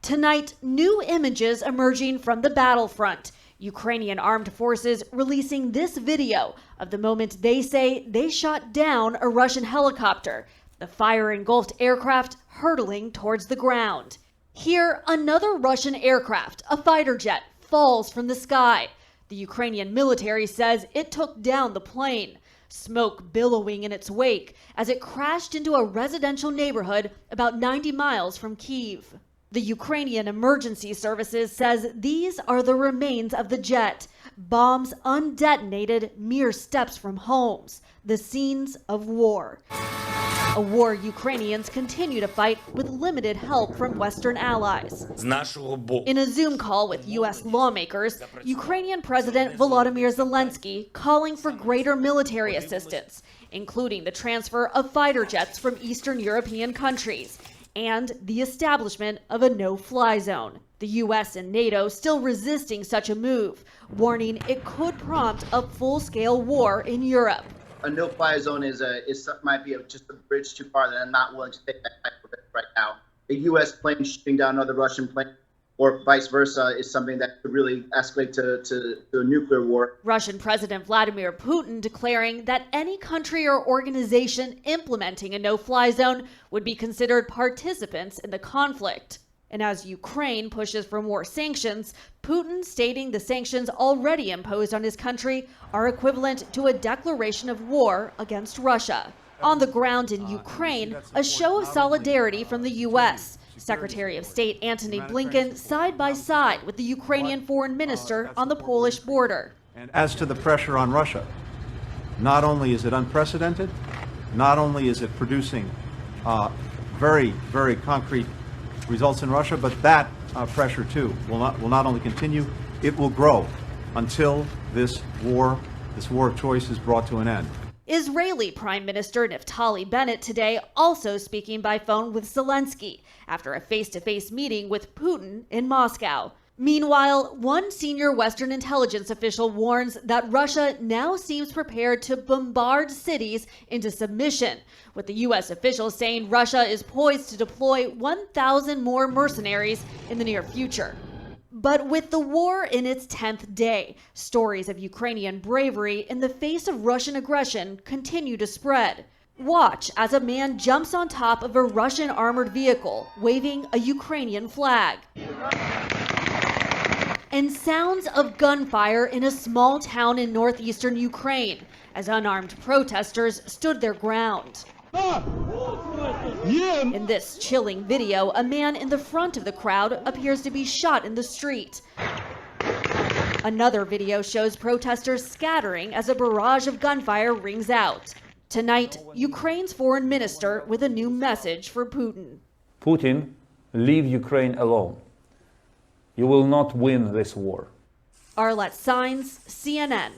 Tonight, new images emerging from the battlefront. Ukrainian armed forces releasing this video of the moment they say they shot down a Russian helicopter. The fire engulfed aircraft hurtling towards the ground. Here, another Russian aircraft, a fighter jet, falls from the sky. The Ukrainian military says it took down the plane. Smoke billowing in its wake as it crashed into a residential neighborhood about 90 miles from Kyiv. The Ukrainian Emergency Services says these are the remains of the jet, bombs undetonated mere steps from homes, the scenes of war. A war Ukrainians continue to fight with limited help from Western allies. In a Zoom call with U.S. lawmakers, Ukrainian President Volodymyr Zelensky calling for greater military assistance, including the transfer of fighter jets from Eastern European countries and the establishment of a no-fly zone. The U.S. and NATO still resisting such a move, warning it could prompt a full-scale war in Europe. A no-fly zone might be just a bridge too far that I'm not willing to take that type of risk right now. A U.S. plane shooting down another Russian plane or vice versa is something that could really escalate to a nuclear war. Russian President Vladimir Putin declaring that any country or organization implementing a no-fly zone would be considered participants in the conflict. And as Ukraine pushes for more sanctions, Putin stating the sanctions already imposed on his country are equivalent to a declaration of war against Russia. On the ground in Ukraine, a show of solidarity from the U.S. Secretary of State Antony Blinken side by side with the Ukrainian foreign minister on the Polish border. And as to the pressure on Russia, not only is it unprecedented, not only is it producing very, very concrete results in Russia, but that pressure too will not only continue, it will grow until this war of choice is brought to an end. Israeli Prime Minister Naftali Bennett today also speaking by phone with Zelensky after a face-to-face meeting with Putin in Moscow. Meanwhile, one senior Western intelligence official warns that Russia now seems prepared to bombard cities into submission, with the U.S. official saying Russia is poised to deploy 1,000 more mercenaries in the near future. But with the war in its 10th day, stories of Ukrainian bravery in the face of Russian aggression continue to spread. Watch as a man jumps on top of a Russian armored vehicle, waving a Ukrainian flag. And sounds of gunfire in a small town in northeastern Ukraine as unarmed protesters stood their ground. In this chilling video, a man in the front of the crowd appears to be shot in the street. Another video shows protesters scattering as a barrage of gunfire rings out. Tonight, Ukraine's foreign minister with a new message for Putin. Putin, leave Ukraine alone. You will not win this war. Arlette Saenz, CNN.